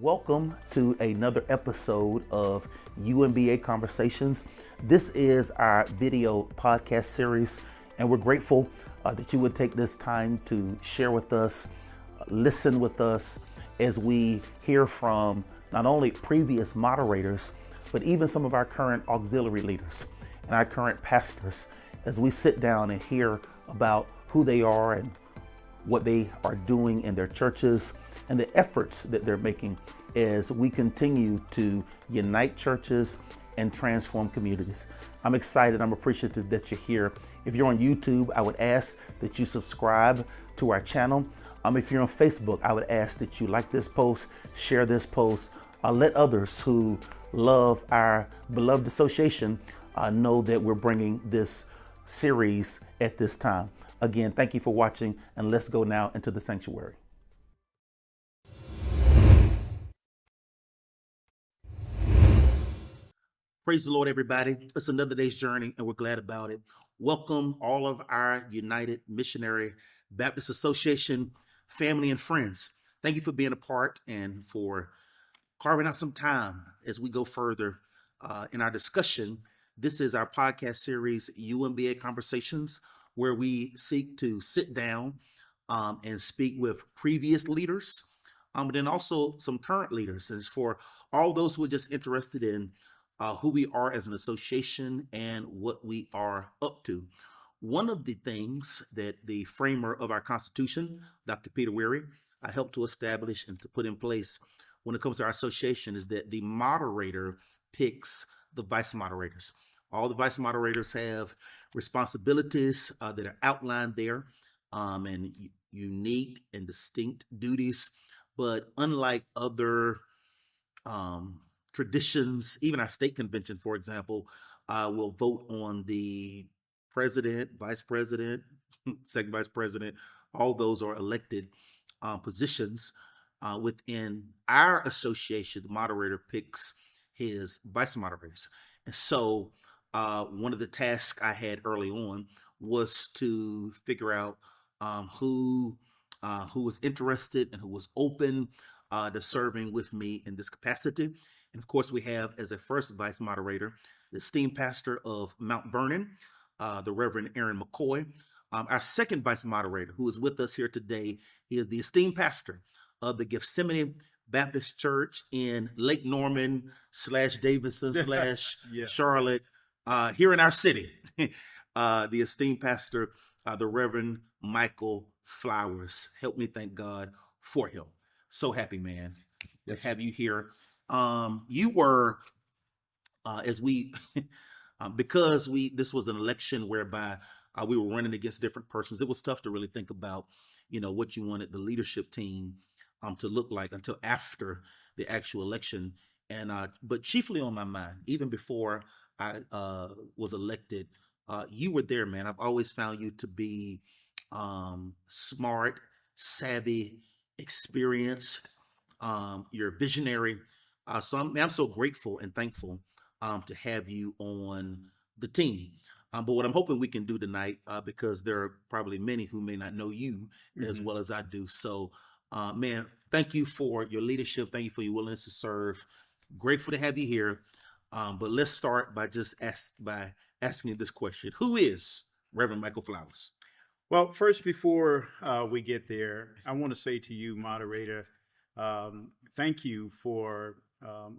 Welcome to another episode of UMBA Conversations. This is our video podcast series, and we're grateful that you would take this time to share with us, listen with us as we hear from not only previous moderators, but even some of our current auxiliary leaders and our current pastors as we sit down and hear about who they are and what they are doing in their churches and the efforts that they're making as we continue to unite churches and transform communities. I'm excited. I'm appreciative that you're here. If you're on YouTube, I would ask that you subscribe to our channel. If you're on Facebook, I would ask that you like this post, share this post, let others who love our beloved association know that we're bringing this series at this time. Again, thank you for watching, and let's go now into the sanctuary. Praise the Lord, everybody. It's another day's journey, and we're glad about it. Welcome all of our United Missionary Baptist Association family and friends. Thank you for being a part and for carving out some time as we go further in our discussion. This is our podcast series, UMBA Conversations, where we seek to sit down and speak with previous leaders, but then also some current leaders. And it's for all those who are just interested in who we are as an association and what we are up to. One of the things that the framer of our Constitution, Dr. Peter Weary, helped to establish and to put in place when it comes to our association is that the moderator picks the vice moderators. All the vice moderators have responsibilities that are outlined there and unique and distinct duties. But unlike other traditions, even our state convention, for example, will vote on the president, vice president, second vice president. All those are elected positions. Within our association, the moderator picks his vice moderators. And so one of the tasks I had early on was to figure out who was interested and who was open to serving with me in this capacity. And of course, we have as a first vice moderator, the esteemed pastor of Mount Vernon, the Reverend Aaron McCoy. Our second vice moderator, who is with us here today, he is the esteemed pastor of the Gethsemane Baptist Church in Lake Norman / Davidson / Charlotte, here in our city. The esteemed pastor, the Reverend Michael Flowers. Help me thank God for him. So happy, man, to have you here. You were, as we, because this was an election whereby we were running against different persons. It was tough to really think about, what you wanted the leadership team to look like until after the actual election. And but chiefly on my mind, even before I was elected, you were there, man. I've always found you to be smart, savvy, experienced. You're visionary. So I'm so grateful and thankful to have you on the team. But what I'm hoping we can do tonight, because there are probably many who may not know you as well as I do. So, man, thank you for your leadership. Thank you for your willingness to serve. Grateful to have you here. But let's start by just asking you this question. Who is Reverend Michael Flowers? Well, first, before we get there, I want to say to you, moderator, thank you for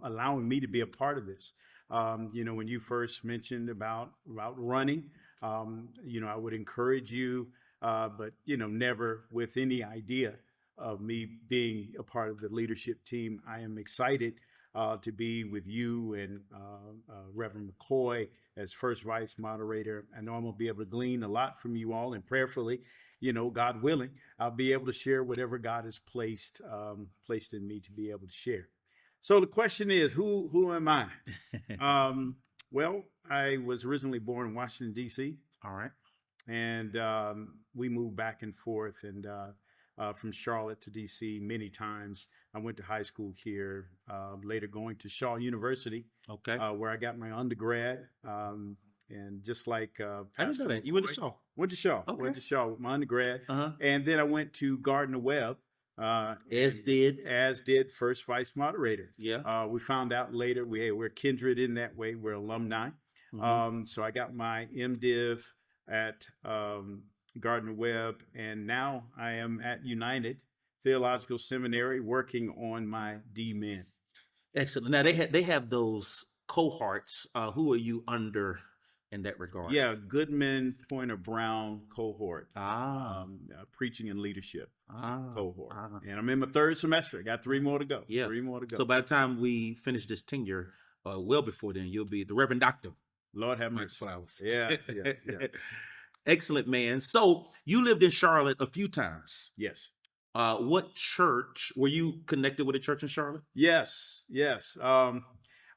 allowing me to be a part of this. When you first mentioned about running, I would encourage you, but, never with any idea of me being a part of the leadership team. I am excited to be with you and Reverend McCoy as first vice moderator. I know I'm going to be able to glean a lot from you all, and prayerfully, God willing, I'll be able to share whatever God has placed in me to be able to share. So the question is, who am I? Well, I was originally born in Washington, D.C. All right. And we moved back and forth and from Charlotte to D.C. many times. I went to high school here, later going to Shaw University, where I got my undergrad. And just like I didn't know that. You went to Shaw? Went to Shaw. Okay. Went to Shaw with my undergrad. Uh-huh. And then I went to Gardner-Webb As did first Vice Moderator. Yeah. We found out later we're kindred in that way. We're alumni. So I got my MDiv at Gardner Webb, and now I am at United Theological Seminary working on my DMin. Excellent. Now they have those cohorts. Who are you under in that regard? Yeah, Goodman Pointer Brown cohort, Ah, preaching and leadership ah, cohort, ah. and I'm in my third semester. I got 3 more to go. Yeah. 3 more to go. So by the time we finish this tenure, well before then, you'll be the Reverend Doctor Lord have Mike mercy. Flowers. Yeah, yeah. Excellent, man. So you lived in Charlotte a few times. Yes. What church were you connected with? A church in Charlotte? Yes.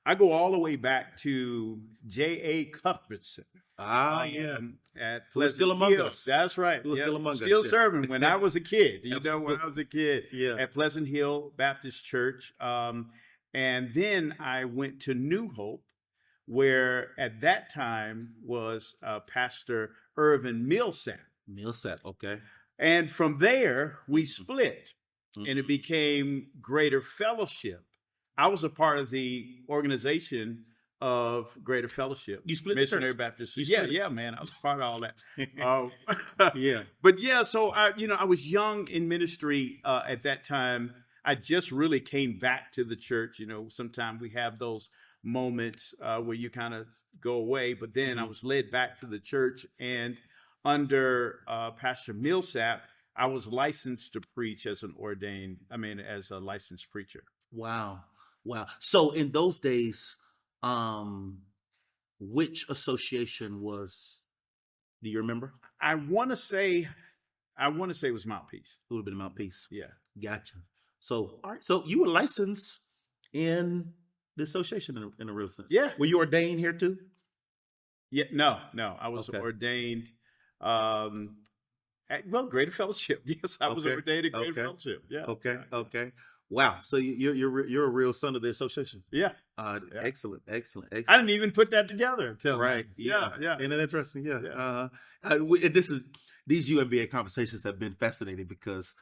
I go all the way back to J.A. Cuthbertson. Yeah. At Who was Pleasant still among Hill. us. That's right. Who was still among us, Still yeah. serving when I was a kid. When Absolutely. I was a kid Yeah. at Pleasant Hill Baptist Church. And then I went to New Hope, where at that time was Pastor Irvin Millsap. Millsap. Okay. And from there, we split, Mhm. and it became Greater Fellowship. I was a part of the organization of Greater Fellowship. You split the Missionary church? Baptist. You Yeah, split it? yeah, man. I was part of all that. Yeah. But yeah, so I was young in ministry at that time. I just really came back to the church. Sometimes we have those moments where you kind of go away, but then I was led back to the church, and under Pastor Millsap, I was licensed to preach as as a licensed preacher. Wow. So in those days, which association do you remember? I want to say it was Mouthpiece. It would have been Mouthpiece. Yeah. Gotcha. So, all right. So you were licensed in the association in a real sense. Yeah. Were you ordained here too? Yeah. No. I was Okay. ordained. Greater Fellowship. Yes, I was Okay. ordained at Greater Okay. Fellowship. Yeah. Okay. Okay. Wow. So you're a real son of the association. Yeah. Yeah. Excellent. I didn't even put that together until Right. now. Yeah. Isn't that interesting? Yeah. Yeah. These UMBA conversations have been fascinating because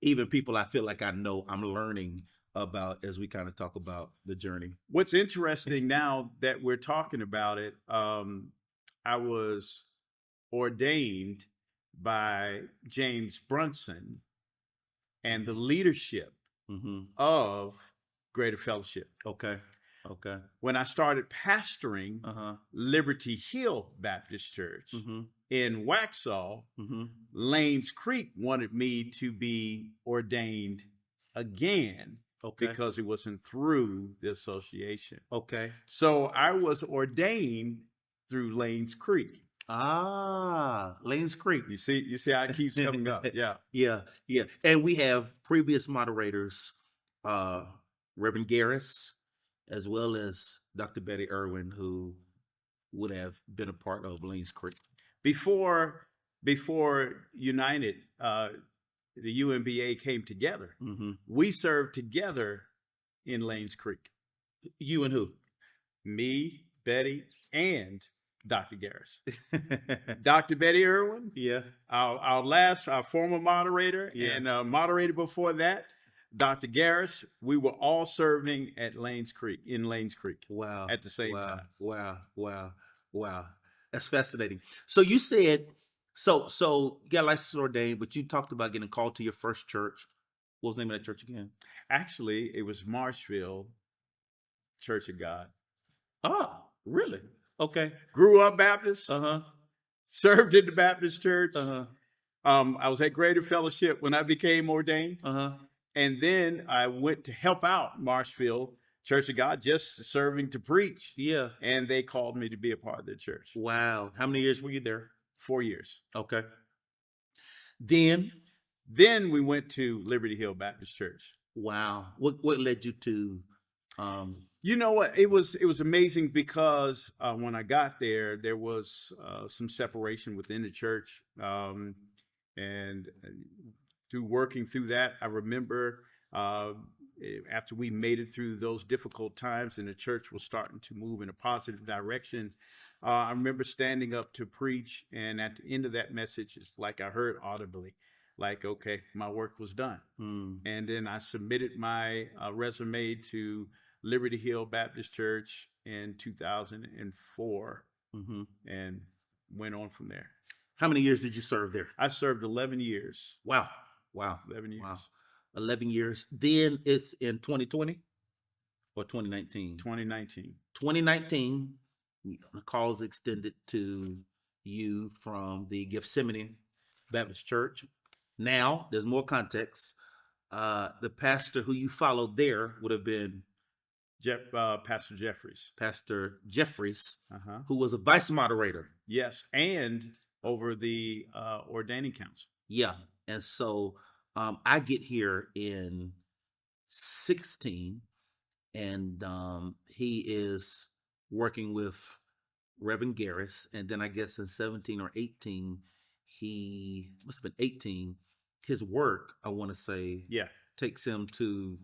even people I feel like I know, I'm learning about as we kind of talk about the journey. What's interesting now that we're talking about it, I was ordained by James Brunson and the leadership Mm-hmm. of Greater Fellowship. Okay. When I started pastoring Uh-huh. Liberty Hill Baptist Church Mm-hmm. in Waxhaw, Mm-hmm. Lanes Creek wanted me to be ordained again Okay. because it wasn't through the association. Okay. So I was ordained through Lanes Creek. Lanes Creek. You see how it keeps coming up. Yeah. Yeah. And we have previous moderators, Reverend Garris, as well as Dr. Betty Irwin, who would have been a part of Lanes Creek. Before United, the UMBA came together. Mm-hmm. We served together in Lanes Creek. You and who? Me, Betty, and Dr. Garris. Dr. Betty Irwin, Yeah. our former moderator, Yeah. and moderator before that, Dr. Garris. We were all serving in Lanes Creek Wow. at the same time. Wow. That's fascinating. So you said, so you got licensed and ordained, but you talked about getting called to your first church. What was the name of that church again? Actually, it was Marshville Church of God. Oh, really? Okay. Grew up Baptist, Uh-huh. served in the Baptist church. Uh-huh. I was at Greater Fellowship when I became ordained. Uh-huh. And then I went to help out Marshville Church of God, just serving to preach. Yeah. And they called me to be a part of their church. Wow. How many years were you there? 4 years. Okay. Then, we went to Liberty Hill Baptist Church. wow. What led you to You know what? It was amazing because when I got there, there was some separation within the church, and through working through that, I remember after we made it through those difficult times and the church was starting to move in a positive direction, I remember standing up to preach, and at the end of that message, it's like I heard audibly, like, okay, my work was done. Mm. And then I submitted my resume to Liberty Hill Baptist Church in 2004 Mm-hmm. and went on from there. How many years did you serve there? I served 11 years. Wow. Wow. 11 years. Wow. 11 years. Then it's in 2020 or 2019? 2019. 2019, the call is extended to you from the Gethsemane Baptist Church. Now, there's more context. The pastor who you followed there would have been Pastor Jeffries. Pastor Jeffries, Uh-huh. who was a vice moderator. Yes, and over the ordaining council. Yeah. And so I get here in 16, and he is working with Reverend Garris. And then I guess in 17 or 18, he must have been 18. His work, I want to say, Yeah, takes him to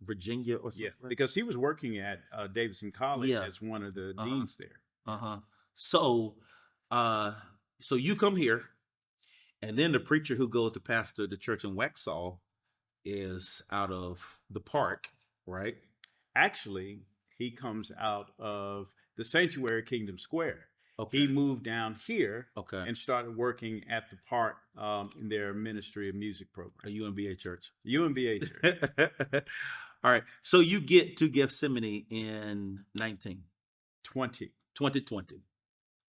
Virginia or something. yeah, because he was working at Davidson College Yeah. as one of the Uh-huh. deans there. Uh-huh. So you come here, and then the preacher who goes to pastor the church in Waxhaw is out of the park, right? Actually, he comes out of the sanctuary Kingdom Square. Okay. He moved down here Okay. and started working at the park in their Ministry of Music A program. UMBA church. UMBA church. All right. So you get to Gethsemane in 2020.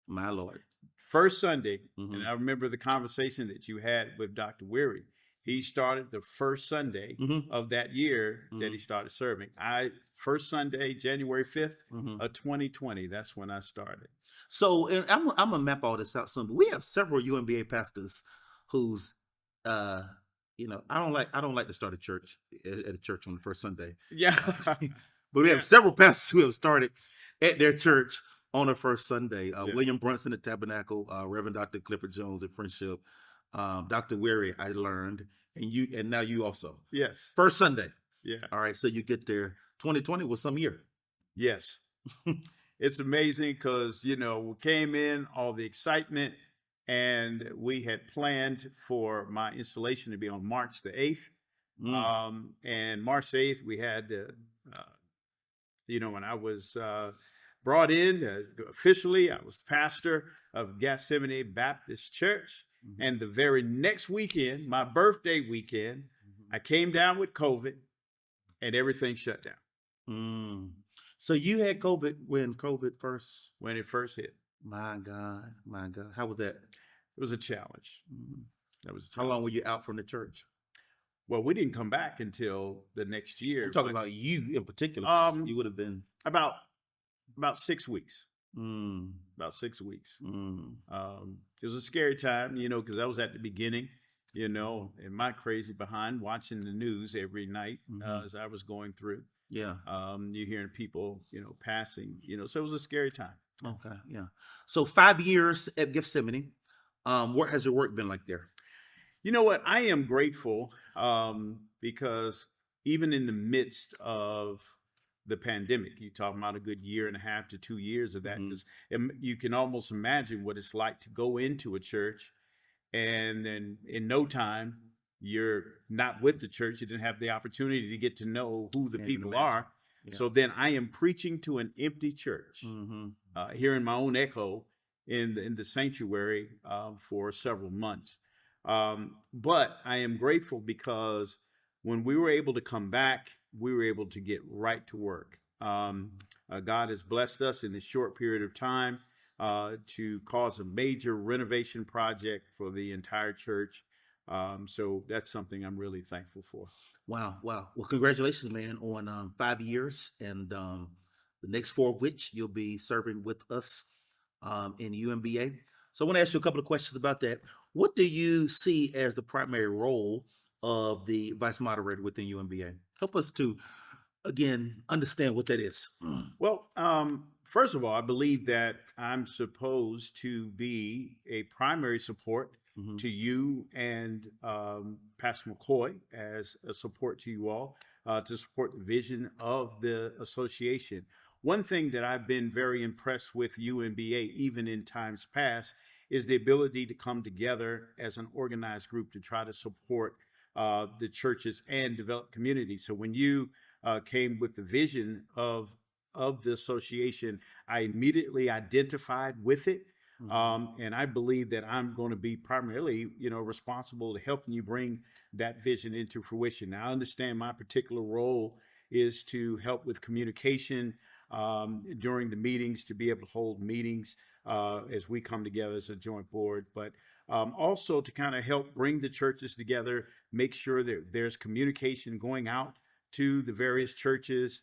My Lord. First Sunday, Mhm. and I remember the conversation that you had with Dr. Weary. He started the first Sunday Mhm. of that year that he started serving. First Sunday, January 5th Mhm. of 2020, that's when I started. So and I'm gonna map all this out soon. But we have several UMBA pastors who's I don't like to start a church at a church on the first Sunday. Yeah. But we have several pastors who have started at their church on the first Sunday. Yeah. William Brunson at Tabernacle, Reverend Dr. Clifford Jones at Friendship, Dr. Weary, I learned, and now you also. Yes. First Sunday. Yeah. All right, so you get there. 2020 was some year. Yes. It's amazing because, we came in, all the excitement, and we had planned for my installation to be on March the 8th. And March 8th, we had, when I was brought in officially, I was pastor of Gethsemane Baptist Church. Mhm. And the very next weekend, my birthday weekend, I came down with COVID and everything shut down. Mm. So you had COVID when When it first hit. My God, my God. How was that? It was a challenge. Mm. That was a How challenge. long were you out from the church? Well, we didn't come back until the next year. I'm talking about you in particular. You would have been about 6 weeks. Mm. About 6 weeks. Mm. It was a scary time, because I was at the beginning, in my crazy behind watching the news every night as I was going through. Yeah. You're hearing people, passing, so it was a scary time. Okay. Yeah. So 5 years at Gethsemane. What has your work been like there? You know what? I am grateful because even in the midst of the pandemic, you're talking about a good year and a half to 2 years of that. Because you can almost imagine what it's like to go into a church and then in no time, you're not with the church. You didn't have the opportunity to get to know who the people are. Yeah. So then I am preaching to an empty church, hearing my own echo in the sanctuary for several months. But I am grateful because when we were able to come back, we were able to get right to work. God has blessed us in this short period of time to cause a major renovation project for the entire church. So that's something I'm really thankful for. Wow. Well, congratulations, man, on 5 years, and the next 4 of which you'll be serving with us in UMBA. So I want to ask you a couple of questions about that. What do you see as the primary role of the vice moderator within UMBA? Help us to, again, understand what that is. Well, first of all, I believe that I'm supposed to be a primary support to you and Pastor McCoy as a support to you all, to support the vision of the association. One thing that I've been very impressed with UMBA, even in times past, is the ability to come together as an organized group to try to support the churches and develop communities. So when you came with the vision of the association, I immediately identified with it. And I believe that I'm going to be primarily, responsible to helping you bring that vision into fruition. Now, I understand my particular role is to help with communication during the meetings, to be able to hold meetings as we come together as a joint board, but also to kind of help bring the churches together, make sure that there's communication going out to the various churches.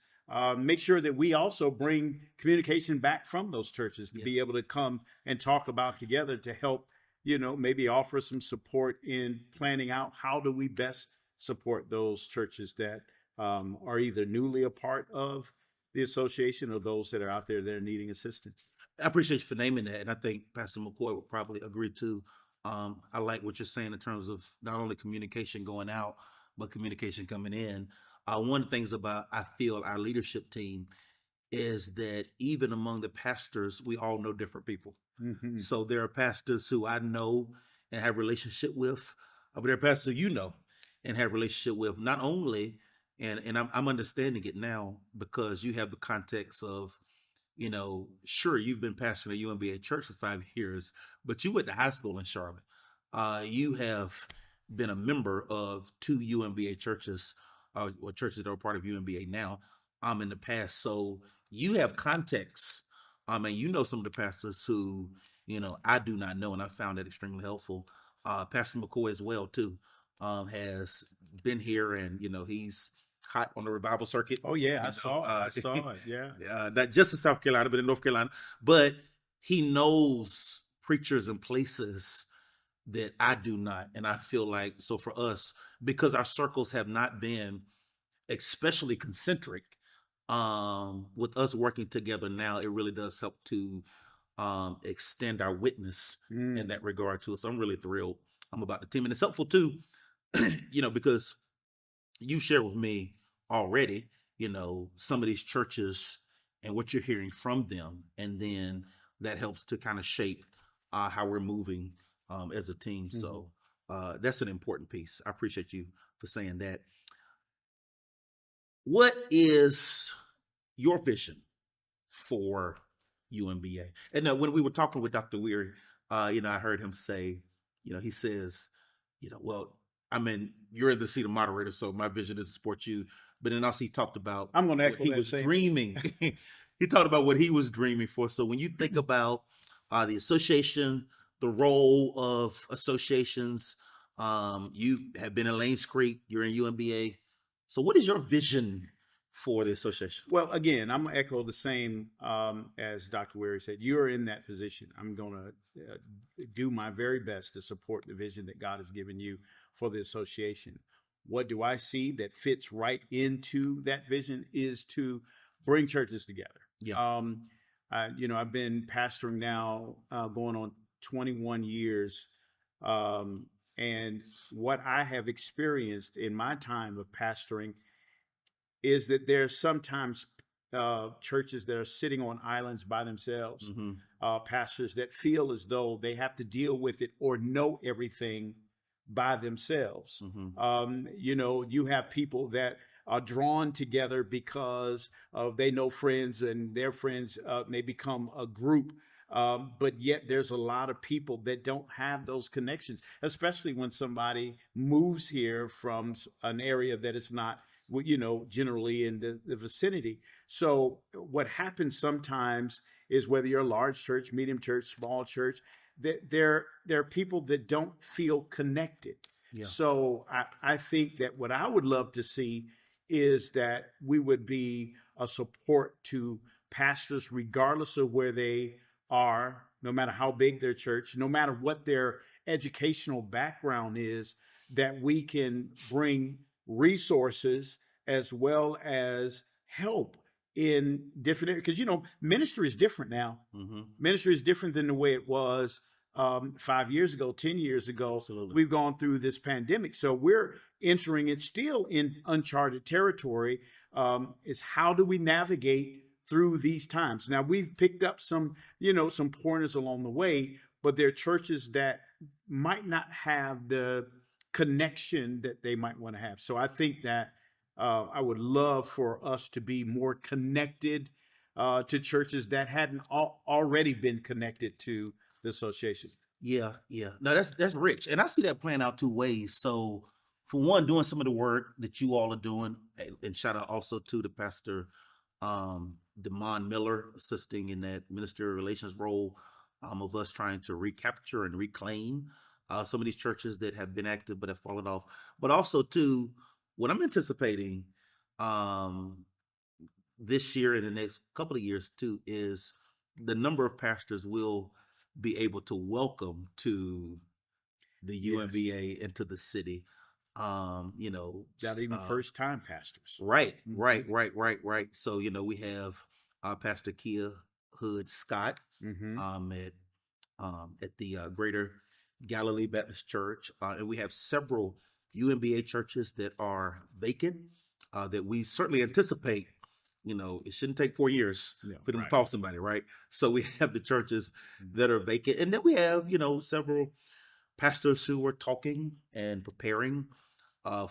Make sure that we also bring communication back from those churches to be able to come and talk about together to help, maybe offer some support in planning out how do we best support those churches that are either newly a part of the association or those that are out there that are needing assistance. I appreciate you for naming that, and I think Pastor McCoy would probably agree too. I like what you're saying in terms of not only communication going out, but communication coming in. One of the things about I feel our leadership team is that even among the pastors, we all know different people. Mm-hmm. So there are pastors who I know and have relationship with, but there are pastors who you know and have relationship with. Not only, and I'm understanding it now because you have the context of, sure, you've been pastoring a UMBA church for 5 years, but you went to high school in Charlotte. You have been a member of 2 UMBA churches, or churches that are part of UMBA now, in the past. So you have context. And you know some of the pastors who, I do not know, and I found that extremely helpful. Pastor McCoy as well, too, has been here, and, he's hot on the revival circuit. Oh yeah, I saw it. Yeah, not just in South Carolina, but in North Carolina. But he knows preachers and places that I do not, and I feel like so for us, because our circles have not been especially concentric. With us working together now, it really does help to extend our witness in that regard to us. So I'm really thrilled about the team, and it's helpful too, because you shared with me already, some of these churches and what you're hearing from them. And then that helps to kind of shape how we're moving as a team. Mm-hmm. So that's an important piece. I appreciate you for saying that. What is your vision for UMBA? And when we were talking with Dr. Weir, I heard him say, he says, well, you're in the seat of moderator, so my vision is to support you. But then also he talked about I'm going to echo what he that was same dreaming. He talked about what he was dreaming for. So when you think about the association, the role of associations, you have been in Lanes Creek, you're in UMBA. So what is your vision for the association? Well, again, I'm going to echo the same as Dr. Weary said. You're in that position. I'm going to do my very best to support the vision that God has given you for the association. What do I see that fits right into that vision is to bring churches together. Yeah. I've been pastoring now going on 21 years. And what I have experienced in my time of pastoring is that there's sometimes churches that are sitting on islands by themselves, pastors that feel as though they have to deal with it or know everything by themselves. You have people that are drawn together because they know friends and their friends may become a group. But yet there's a lot of people that don't have those connections, especially when somebody moves here from an area that is not, generally in the vicinity. So what happens sometimes is whether you're a large church, medium church, small church, that there are people that don't feel connected. Yeah. So I think that what I would love to see is that we would be a support to pastors, regardless of where they are, no matter how big their church, no matter what their educational background is, that we can bring resources as well as help in different areas. Because, ministry is different now. Ministry is different than the way it was 5 years ago, 10 years ago. Absolutely. We've gone through this pandemic. So we're entering it still in uncharted territory. Is how do we navigate through these times? Now we've picked up some pointers along the way, but there are churches that might not have the connection that they might want to have. So I think that I would love for us to be more connected to churches that hadn't already been connected to the association. Yeah, yeah. No, that's rich, and I see that playing out two ways. So, for one, doing some of the work that you all are doing, and shout out also to the pastor, Demond Miller, assisting in that ministerial relations role, of us trying to recapture and reclaim some of these churches that have been active but have fallen off. But also, too, what I'm anticipating um, this year and the next couple of years too is the number of pastors will be able to welcome to the Yes. UMBA into the city. You know, Not even first time pastors. right, Hmm. right. So, we have Pastor Kia Hood Scott Hmm. um, at at the Greater Galilee Baptist Church, and we have several UMBA churches that are vacant. That we certainly anticipate. It shouldn't take 4 years Yeah, for them to right. call somebody, right? So we have the churches Mm. that are vacant, and then we have several pastors who are talking and preparing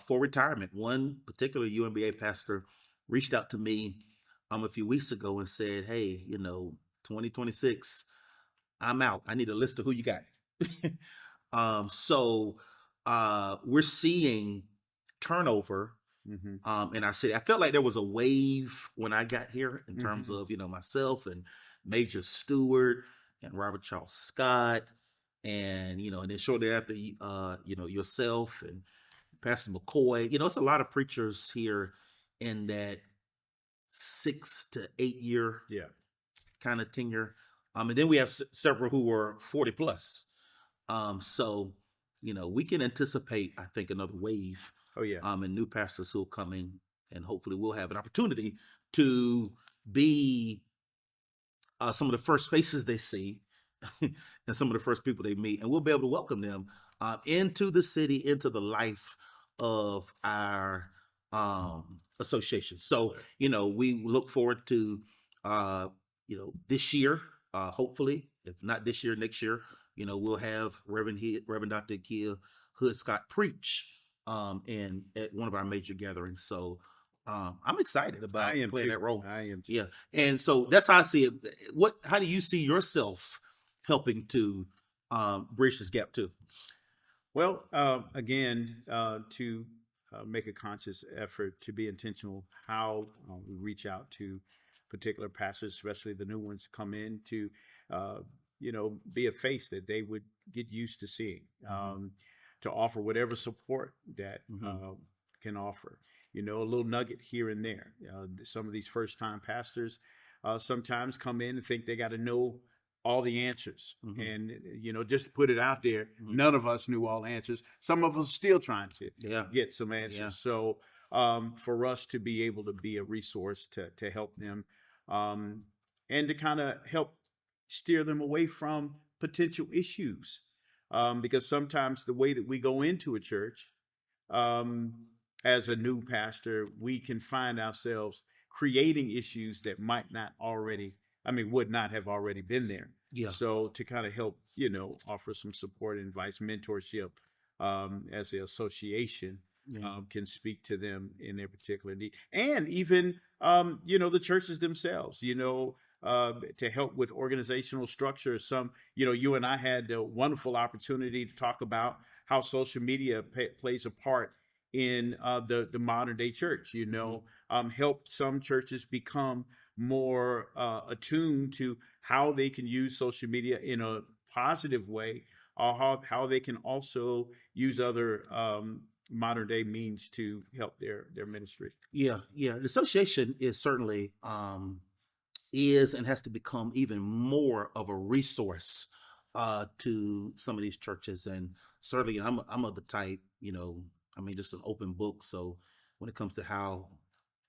for retirement. One particular UMBA pastor reached out to me a few weeks ago and said, "Hey, 2026, I'm out. I need a list of who you got." So we're seeing turnover Hmm. in our city. I felt like there was a wave when I got here in terms Hmm. of myself and Major Stewart and Robert Charles Scott, and then shortly after yourself and Pastor McCoy. It's a lot of preachers here in that 6 to 8 year Yeah. kind of tenure. And then we have several who were 40 plus. So, we can anticipate, I think, another wave Oh, yeah. and new pastors who will come in, and hopefully we'll have an opportunity to be some of the first faces they see and some of the first people they meet, and we'll be able to welcome them into the city, into the life of our association. So, we look forward to, this year, hopefully, if not this year, next year, we'll have Reverend Dr. Kia Hood Scott preach in at one of our major gatherings. So, I'm excited I about am playing too. that role. I am too. Yeah, and so that's how I see it. How do you see yourself helping to bridge this gap too? Well, again, to make a conscious effort to be intentional how we reach out to particular pastors, especially the new ones come in to, uh, be a face that they would get used to seeing, Hmm. to offer whatever support that Hmm. can offer. A little nugget here and there. Some of these first time pastors sometimes come in and think they got to know all the answers. Hmm. And, just to put it out there, Hmm. none of us knew all answers. Some of us still trying to Yeah, get some yeah, answers. So for us to be able to be a resource to help them um, and to kind of help steer them away from potential issues. Because sometimes the way that we go into a church um, as a new pastor, we can find ourselves creating issues that might not already, would not have already been there. yeah, So to kind of help, offer some support and advice, mentorship as the association yeah, can speak to them in their particular need, and even the churches themselves, to help with organizational structure. Some, you and I had the wonderful opportunity to talk about how social media plays a part in the modern day church. hmm, Help some churches become more attuned to how they can use social media in a positive way, or how they can also use other modern day means to help their ministry. yeah. The association is certainly is and has to become even more of a resource to some of these churches. And certainly, I'm of the type, just an open book. So when it comes to how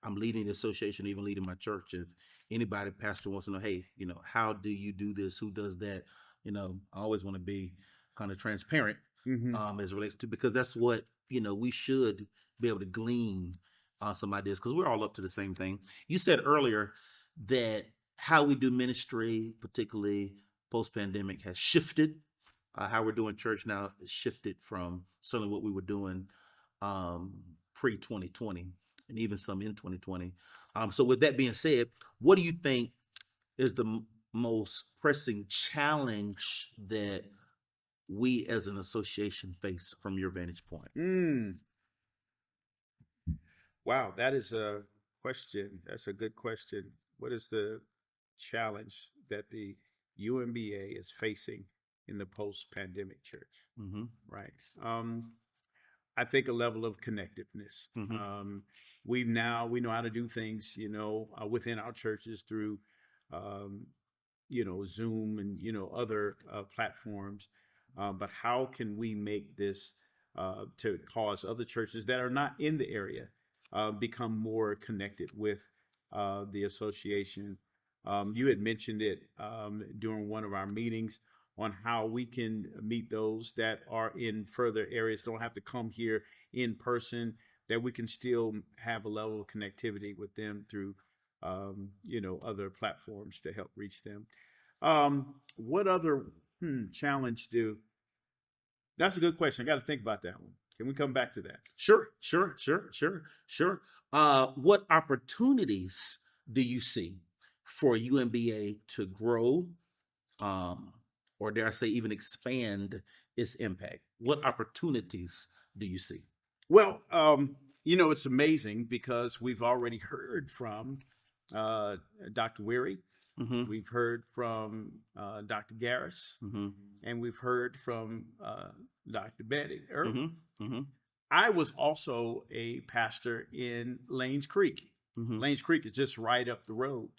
I'm leading the association, even leading my church, if anybody, pastor, wants to know, hey, how do you do this? Who does that? I always want to be kind of transparent Mm-hmm. as it relates to, because that's what we should be able to glean some ideas, because we're all up to the same thing. You said earlier that how we do ministry, particularly post pandemic, has shifted. how we're doing church now has shifted from certainly what we were doing pre 2020 and even some in 2020. So with that being said, what do you think is the most pressing challenge that we as an association face from your vantage point? Mm, wow, that is a question. That's a good question. What is the challenge that the UMBA is facing in the post-pandemic church? Mm-hmm. Right. I think a level of connectiveness. Mm-hmm. We know how to do things, within our churches through, um, Zoom and other platforms. But how can we make this to cause other churches that are not in the area become more connected with the association? You had mentioned it during one of our meetings on how we can meet those that are in further areas, don't have to come here in person, that we can still have a level of connectivity with them through other platforms to help reach them. What other challenge do? That's a good question. I got to think about that one. Can we come back to that? Sure. What opportunities do you see for UMBA to grow, um, or dare I say, even expand its impact? What opportunities do you see? Well, it's amazing because we've already heard from uh, Dr. Weary. Mm-hmm. We've heard from Dr. Garris, Mm-hmm. and we've heard from Dr. Betty Early. Mm-hmm. Mm-hmm. I was also a pastor in Lanes Creek. Mm-hmm. Lanes Creek is just right up the road.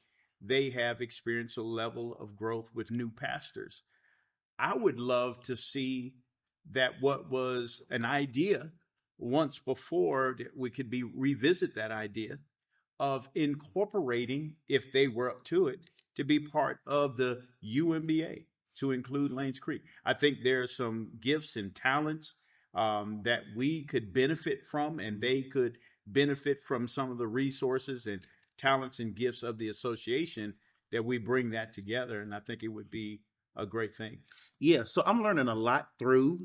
They have experienced a level of growth with new pastors. I would love to see that what was an idea once before that we could be revisit that idea of incorporating, if they were up to it, to be part of the UMBA to include Lanes Creek. I think there are some gifts and talents that we could benefit from, and they could benefit from some of the resources and talents and gifts of the association that we bring that together. And I think it would be a great thing. Yeah, so I'm learning a lot through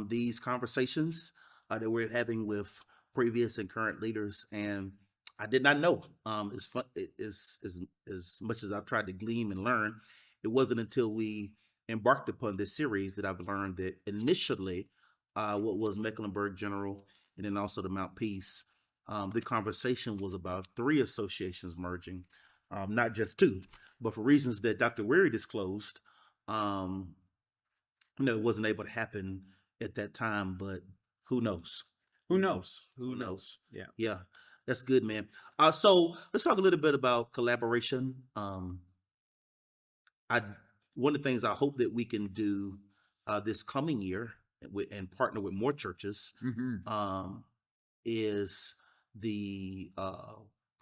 these conversations that we're having with previous and current leaders, and I did not know. As fun as much as I've tried to glean and learn, it wasn't until we embarked upon this series that I've learned that initially, what was Mecklenburg General, and then also the Mount Peace, the conversation was about three associations merging, not just two, but for reasons that Dr. Weary disclosed. Um, it wasn't able to happen at that time, but who knows? Who knows? Who knows? Yeah. Yeah, that's good, man. So let's talk a little bit about collaboration. I One of the things I hope that we can do this coming year and partner with more churches Mm-hmm. um, is the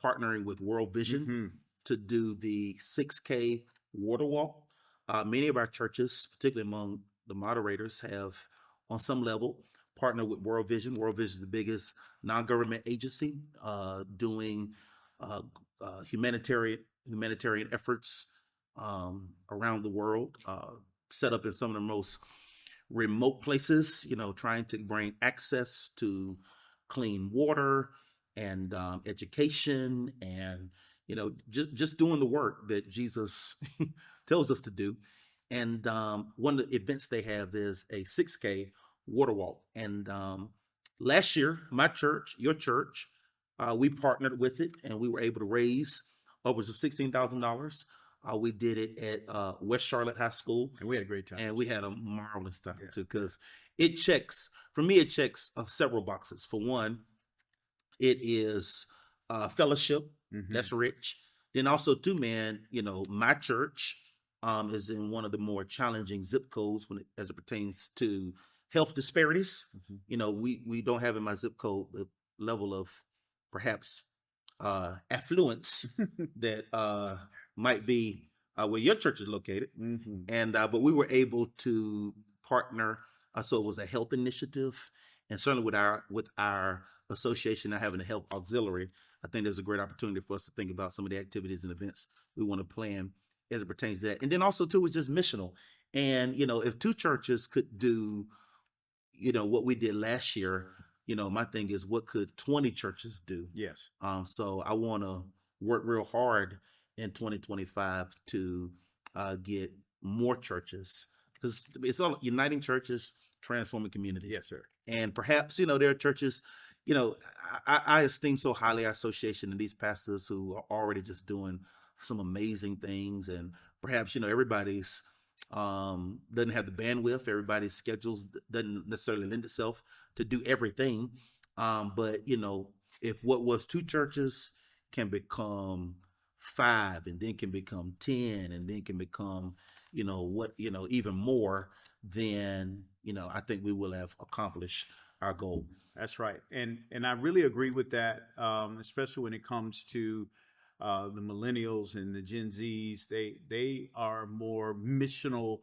partnering with World Vision Mm-hmm. to do the 6K water walk. Many of our churches, particularly among the moderators, have on some level partnered with World Vision. World Vision is the biggest non-government agency doing uh, humanitarian efforts around the world, set up in some of the most remote places, trying to bring access to clean water and education and, just doing the work that Jesus tells us to do. And one of the events they have is a 6K water walk. And last year, my church, your church, we partnered with it and we were able to raise upwards of $16,000. We did it at West Charlotte High School, And we had a great time. and we had a marvelous time Yeah. too. Because it checks for me, it checks several boxes. For one, it is fellowship. Mm-hmm. That's rich. Then also, too, man, my church is in one of the more challenging zip codes as it pertains to health disparities. Mm-hmm. We don't have in my zip code the level of perhaps affluence that might be where your church is located. Mm-hmm. And but we were able to partner. So it was a health initiative, and certainly with our association now having a health auxiliary, I think there's a great opportunity for us to think about some of the activities and events we want to plan as it pertains to that. And then also too, it's just missional. And, if two churches could do, what we did last year, my thing is, what could 20 churches do? Yes. So I want to work real hard in 2025 to get more churches, because it's all uniting churches, transforming communities. Yes, sir. And perhaps, there are churches, you know, I esteem so highly our association and these pastors who are already just doing some amazing things. And perhaps, everybody's doesn't have the bandwidth, everybody's schedules doesn't necessarily lend itself to do everything. But if what was two churches can become five, and then can become 10, and then can become, even more, then, I think we will have accomplished our goal. That's right, and I really agree with that, especially when it comes to the millennials and the Gen Zs. They are more missional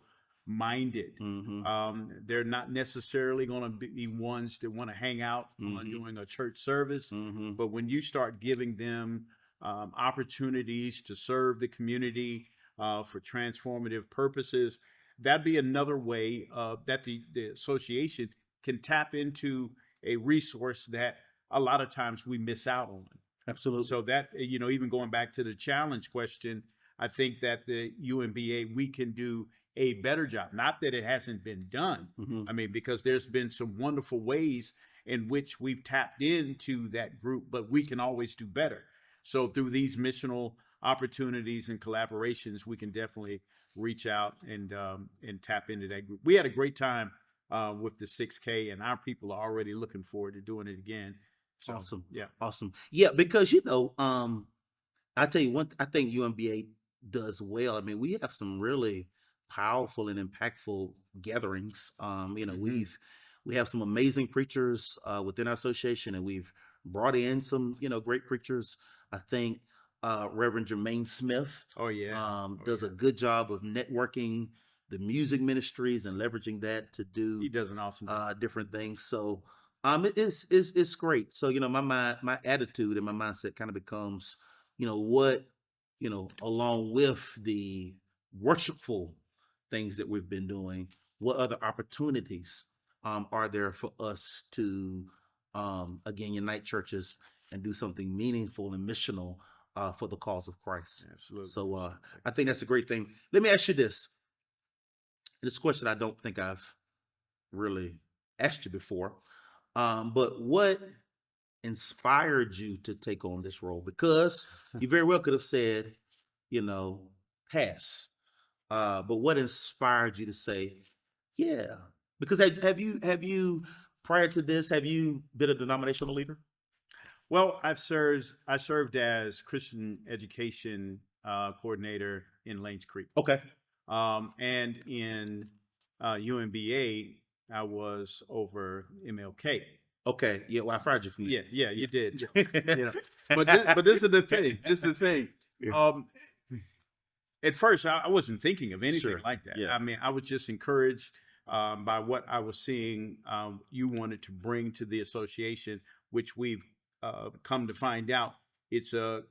minded. Mm-hmm. They're not necessarily going to be ones that want to hang out during a church service, Mm-hmm. but when you start giving them opportunities to serve the community for transformative purposes, that'd be another way that the association can tap into a resource that a lot of times we miss out on. Absolutely. So that, even going back to the challenge question, I think that the UMBA, we can do a better job. Not that it hasn't been done. Mm-hmm. I mean, because there's been some wonderful ways in which we've tapped into that group, but we can always do better. So through these missional opportunities and collaborations, we can definitely reach out and tap into that group. We had a great time with the 6K, and our people are already looking forward to doing it again. So, Awesome. yeah. Awesome. Yeah, because I tell you one, I think UMBA does well. I mean, we have some really powerful and impactful gatherings. We have some amazing preachers within our association, and we've brought in some, great preachers. I think Reverend Jermaine Smith Oh yeah. does a good job of networking the music ministries and leveraging that to do He does an awesome job. different things. So it's great. So my attitude and my mindset kind of becomes, what, along with the worshipful things that we've been doing, what other opportunities are there for us to again unite churches and do something meaningful and missional for the cause of Christ. Absolutely. So I think that's a great thing. Let me ask you this. This question I don't think I've really asked you before. But what inspired you to take on this role? Because you very well could have said, pass. But what inspired you to say, yeah? Because have you prior to this, have you been a denominational leader? Well, I served as Christian education coordinator in Lanes Creek, Okay. and in UMBA, I was over MLK. Okay. Yeah. Well, I fired you from Yeah, yeah, you did. there. But this is the thing. This is the thing. Yeah. At first, I wasn't thinking of anything Sure. like that. Yeah. I mean, I was just encouraged by what I was seeing you wanted to bring to the association, which we've come to find out it's a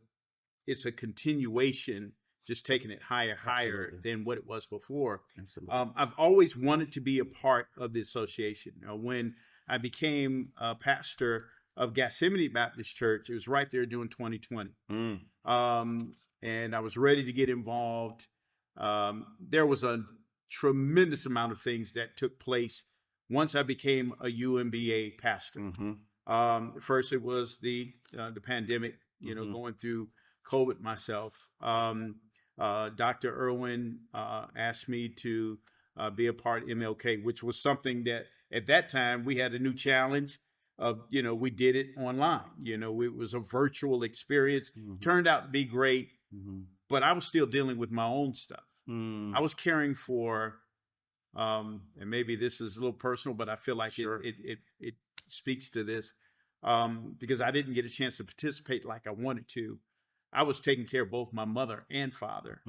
continuation, just taking it higher Absolutely. than what it was before. Absolutely. I've always wanted to be a part of the association. When I became a pastor of Gethsemane Baptist Church, it was right there during 2020. And I was ready to get involved. There was a tremendous amount of things that took place once I became a UMBA pastor. Mm-hmm. First, it was the pandemic, Mm-hmm. going through COVID myself. Dr. Irwin asked me to be a part of MLK, which was something that at that time we had a new challenge of, we did it online. It was a virtual experience. Mm-hmm. Turned out to be great, Mm-hmm. but I was still dealing with my own stuff. Mm. I was caring for, and maybe this is a little personal, but I feel like Sure. it speaks to this, because I didn't get a chance to participate like I wanted to. I was taking care of both my mother and father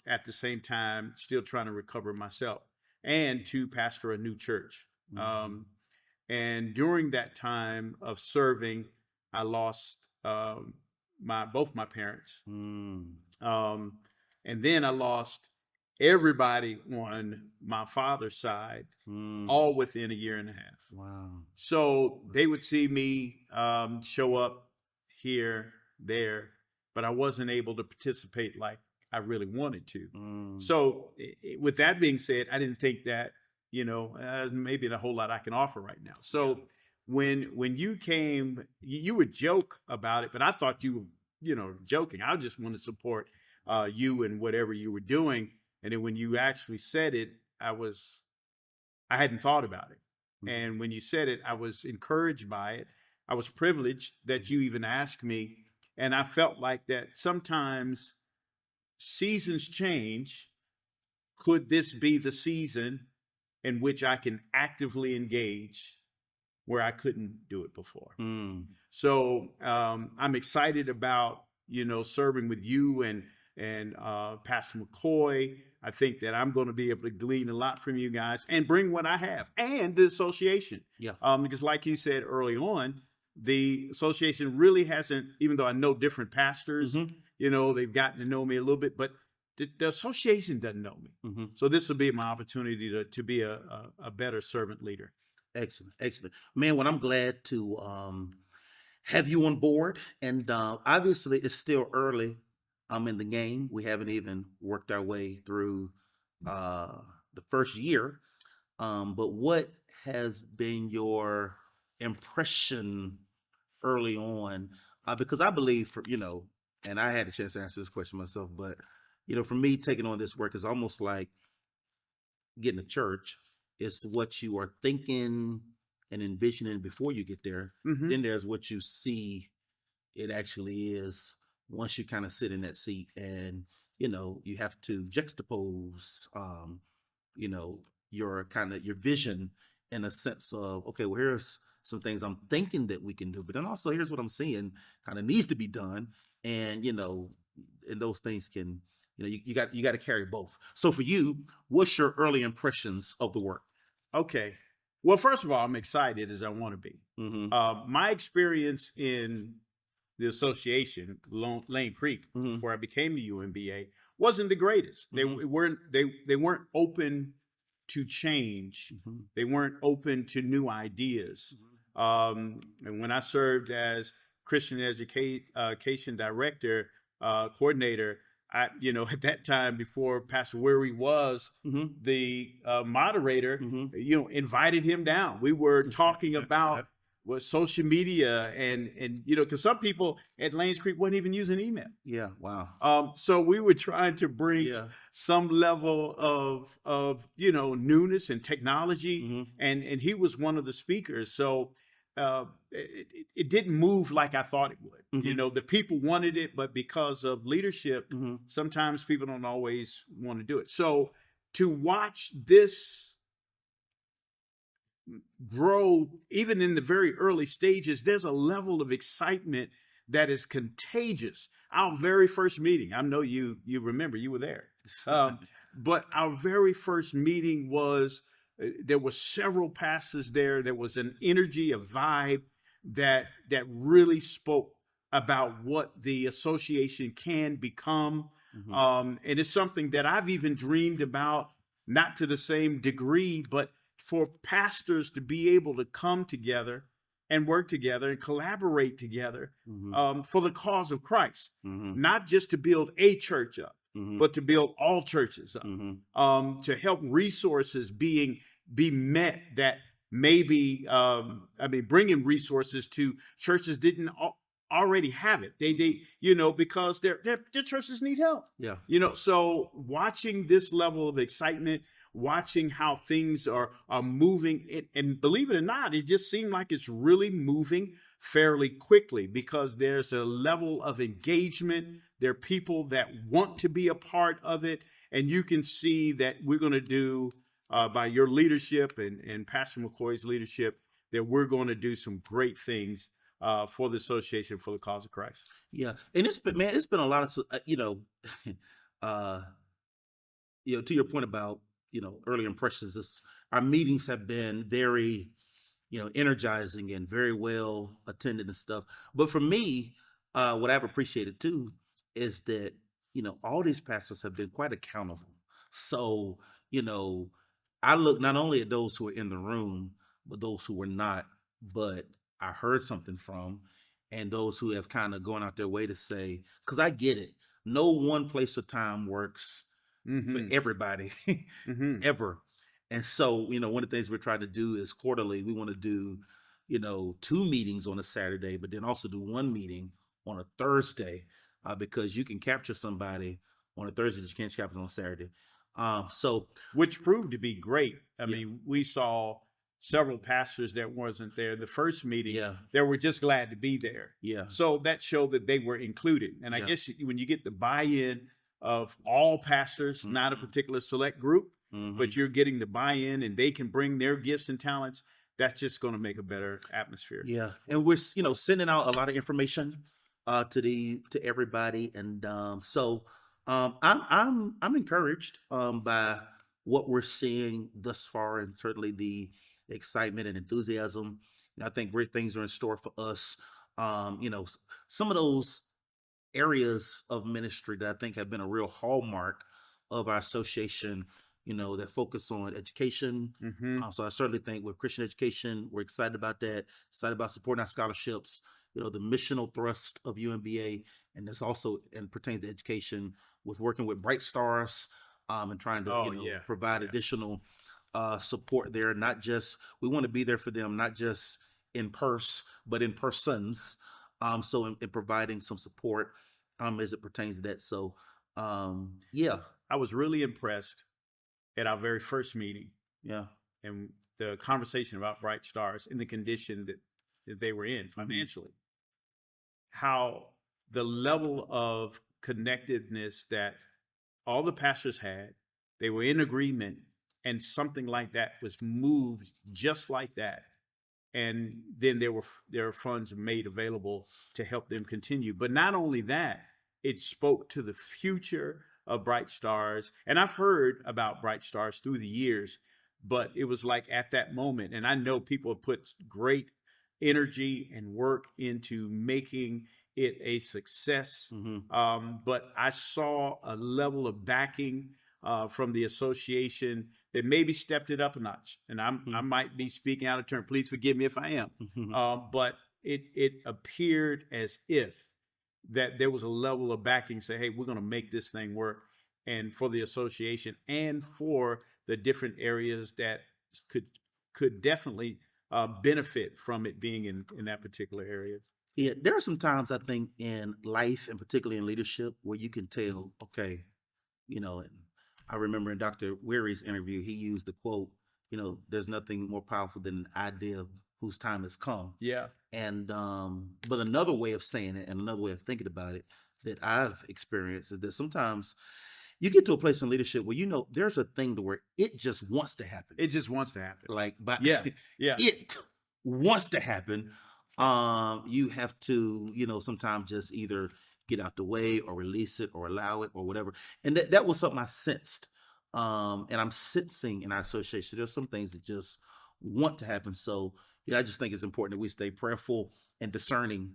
at the same time, still trying to recover myself and to pastor a new church. Mm-hmm. And during that time of serving, I lost both my parents. Mm. And then I lost everybody on my father's side, Mm. all within a year and a half. Wow. So they would see me show up here, there, but I wasn't able to participate like I really wanted to. Mm. So, with that being said, I didn't think that maybe a whole lot I can offer right now. So when you came, you would joke about it, but I thought you were joking. I just want to support you and whatever you were doing. And then when you actually said it, I hadn't thought about it. And when you said it, I was encouraged by it. I was privileged that you even asked me. And I felt like that sometimes seasons change. Could this be the season in which I can actively engage where I couldn't do it before? Mm. So I'm excited about serving with you and Pastor McCoy. I think that I'm going to be able to glean a lot from you guys and bring what I have and the association. Yeah. Because like you said early on, the association really hasn't, even though I know different pastors, they've gotten to know me a little bit, but the association doesn't know me. So this will be my opportunity to be a better servant leader. Excellent, excellent, man. Well, I'm glad to have you on board, and obviously it's still early. I'm in the game. We haven't even worked our way through the first year. But what has been your impression early on? Because I believe and I had a chance to answer this question myself, but for me, taking on this work is almost like getting to church. It's what you are thinking and envisioning before you get there. Then there's what you see it actually is once you kind of sit in that seat, and you have to juxtapose you know your vision in a sense of, okay, well, here's some things I'm thinking that we can do, but then also here's what I'm seeing kind of needs to be done. And and those things can, you got to carry both. So for you, what's your early impressions of the work? Okay. Well, first of all, I'm excited as I want to be. My experience in the association, Lane Creek, before I became the UMBA, wasn't the greatest. They weren't open to change. They weren't open to new ideas. And when I served as Christian education director, coordinator, at that time, before Pastor Weary was the moderator, invited him down. We were talking about social media and because some people at Lanes Creek weren't even using email. Yeah, wow. So we were trying to bring some level of newness and technology, and he was one of the speakers. So it didn't move like I thought it would. The people wanted it, but because of leadership, sometimes people don't always want to do it. So to watch this grow, even in the very early stages, there's a level of excitement that is contagious. Our very first meeting, I know you remember, you were there, but our very first meeting was, there were several pastors there. There was an energy, a vibe that really spoke about what the association can become. And it's something that I've even dreamed about, not to the same degree, but for pastors to be able to come together and work together and collaborate together for the cause of Christ, not just to build a church up, but to build all churches up, to help resources be met that maybe, bringing resources to churches didn't already have it. They because their churches need help. Yeah. So watching this level of excitement, watching how things are moving, and believe it or not, it just seemed like it's really moving fairly quickly because there's a level of engagement. There are people that want to be a part of it, and you can see that we're going to do, by your leadership and Pastor McCoy's leadership, that we're going to do some great things for the association for the cause of Christ. Yeah, and it's been a lot of to your point about early impressions. Our meetings have been very energizing and very well attended and stuff. But for me, what I've appreciated too is that all these pastors have been quite accountable. So, you know, I look not only at those who are in the room, but those who were not, but I heard something from, and those who have kind of gone out their way to say, because I get it. No one place or time works for Mm-hmm. everybody Mm-hmm. ever. And so, one of the things we're trying to do is quarterly, we want to do, two meetings on a Saturday, but then also do one meeting on a Thursday, because you can capture somebody on a Thursday that you can't capture on a Saturday. So, Which proved to be great. I yeah, mean, we saw several pastors that wasn't there the first meeting yeah, that were just glad to be there. yeah, So that showed that they were included. And I yeah. guess when you get the buy-in of all pastors, not a Mm-hmm, particular select group, mm-hmm. but you're getting the buy-in and they can bring their gifts and talents, that's just going to make a better atmosphere. Yeah, and we're sending out a lot of information to everybody, and I'm encouraged by what we're seeing thus far, and certainly the excitement and enthusiasm. I think great things are in store for us. Some of those areas of ministry that I think have been a real hallmark of our association, that focus on education. Mm-hmm. So I certainly think with Christian education, we're excited about that, excited about supporting our scholarships, the missional thrust of UMBA, and this also and pertains to education with working with Bright Stars, and trying to, Oh, yeah. provide Yeah. additional support there. Not just, we want to be there for them, not just in purse, but in persons. So in providing some support as it pertains to that. So yeah, I was really impressed at our very first meeting yeah. and the conversation about Bright Stars in the condition that they were in Mm-hmm. financially, how the level of connectedness that all the pastors had, they were in agreement, and something like that was moved just like that. And then there were funds made available to help them continue. But not only that, it spoke to the future of Bright Stars. And I've heard about Bright Stars through the years, but it was like at that moment, and I know people have put great energy and work into making it a success. Mm-hmm. But I saw a level of backing from the association that maybe stepped it up a notch. And I might be speaking out of turn. Please forgive me if I am. Mm-hmm. But it appeared as if that there was a level of backing. Say, hey, we're going to make this thing work, and for the association and for the different areas that could definitely benefit from it being in that particular area. Yeah, there are some times I think in life, and particularly in leadership, where you can tell, okay, and I remember in Dr. Weary's interview, he used the quote, there's nothing more powerful than an idea of whose time has come. Yeah. And but another way of saying it and another way of thinking about it that I've experienced is that sometimes you get to a place in leadership where there's a thing to where it just wants to happen. It just wants to happen. Like, but Yeah. Yeah. it wants to happen. You have to, sometimes just either get out the way or release it or allow it or whatever. And that was something I sensed. And I'm sensing in our association, there's some things that just want to happen. So, I just think it's important that we stay prayerful and discerning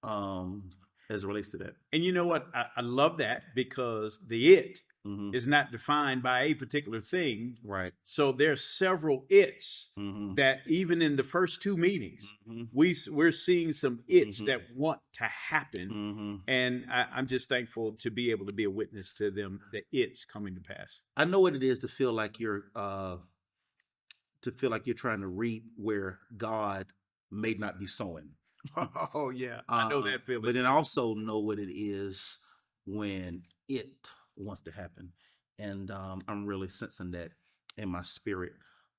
as it relates to that. And you know what? I love that because the it Mm-hmm. is not defined by a particular thing. Right. So there's several it's Mm-hmm. that even in the first two meetings, Mm-hmm. we're seeing some it's Mhm. that want to happen. Mm-hmm. And I'm just thankful to be able to be a witness to them that it's coming to pass. I know what it is to feel like you're trying to reap where God may not be sowing. Oh yeah, I know that feeling. But then I also know what it is when it wants to happen, and I'm really sensing that in my spirit,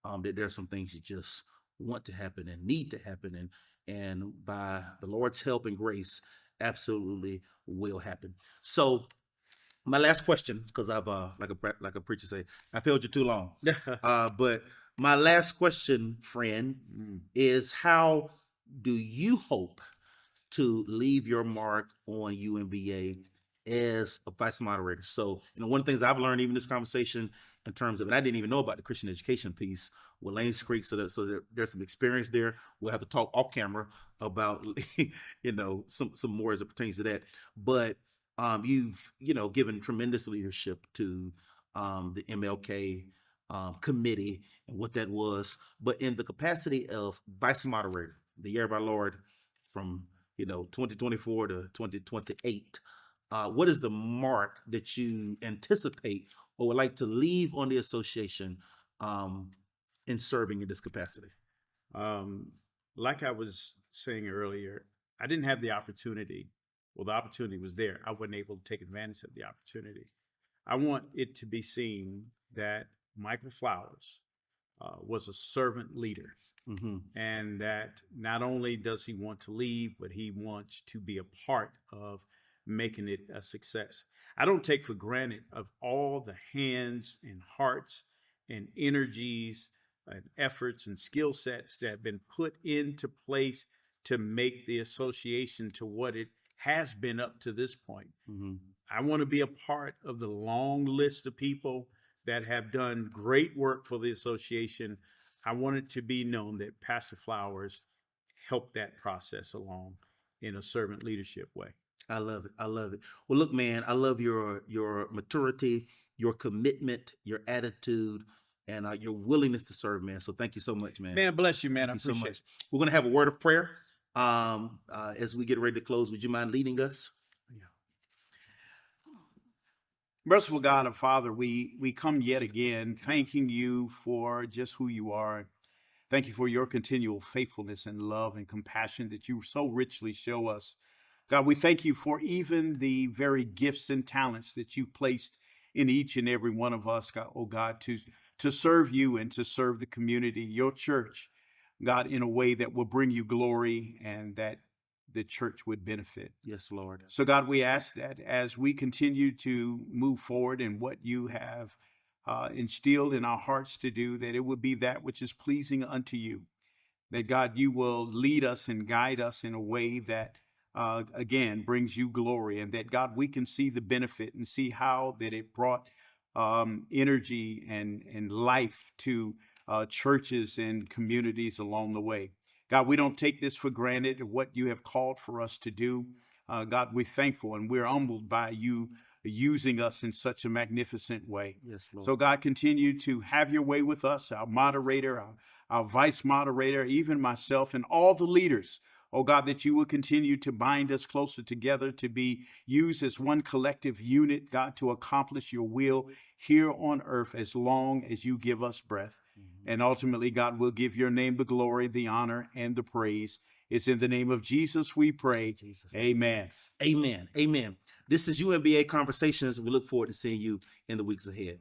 that there's some things you just want to happen and need to happen, and by the Lord's help and grace, absolutely will happen. So my last question, because I've like a preacher say, I failed you too long. But my last question, friend, Mm. is how do you hope to leave your mark on UMBA as a vice moderator? So, one of the things I've learned even this conversation in terms of, and I didn't even know about the Christian education piece with Lanes Creek, so that there's some experience there. We'll have to talk off camera about, some more as it pertains to that. But you've given tremendous leadership to the MLK committee and what that was. But in the capacity of vice moderator, the year of our Lord from 2024 to 2028, what is the mark that you anticipate or would like to leave on the association in serving in this capacity? Um, like I was saying earlier, I didn't have the opportunity. Well, the opportunity was there. I wasn't able to take advantage of the opportunity. I want it to be seen that Michael Flowers was a servant leader, Mm-hmm. and that not only does he want to leave, but he wants to be a part of making it a success. I don't take for granted of all the hands and hearts and energies and efforts and skill sets that have been put into place to make the association to what it has been up to this point. Mm-hmm. I want to be a part of the long list of people that have done great work for the association. I want it to be known that Pastor Flowers helped that process along in a servant leadership way. I love it. I love it. Well, look, man, I love your maturity, your commitment, your attitude, and your willingness to serve, man. So thank you so much, man. Man, bless you, man. Thank I you so appreciate much. it. We're gonna have a word of prayer as we get ready to close. Would you mind leading us? Yeah. Merciful God and Father, we come yet again thanking you for just who you are. Thank you for your continual faithfulness and love and compassion that you so richly show us. God, we thank you for even the very gifts and talents that you placed in each and every one of us, God, oh God, to serve you and to serve the community, your church, God, in a way that will bring you glory and that the church would benefit. Yes, Lord. So, God, we ask that as we continue to move forward in what you have instilled in our hearts to do, that it would be that which is pleasing unto you. That, God, you will lead us and guide us in a way that, again, brings you glory. And that, God, we can see the benefit and see how that it brought energy and life to churches and communities along the way. God, we don't take this for granted, what you have called for us to do. God, we're thankful and we're humbled by you using us in such a magnificent way. Yes, Lord. So, God, continue to have your way with us, our moderator, our vice moderator, even myself, and all the leaders. Oh, God, that you will continue to bind us closer together to be used as one collective unit, God, to accomplish your will here on earth as long as you give us breath. Mm-hmm. And ultimately, God, will give your name the glory, the honor, and the praise. It's in the name of Jesus we pray. Jesus. Amen. Amen. Amen. This is UMBA Conversations. We look forward to seeing you in the weeks ahead.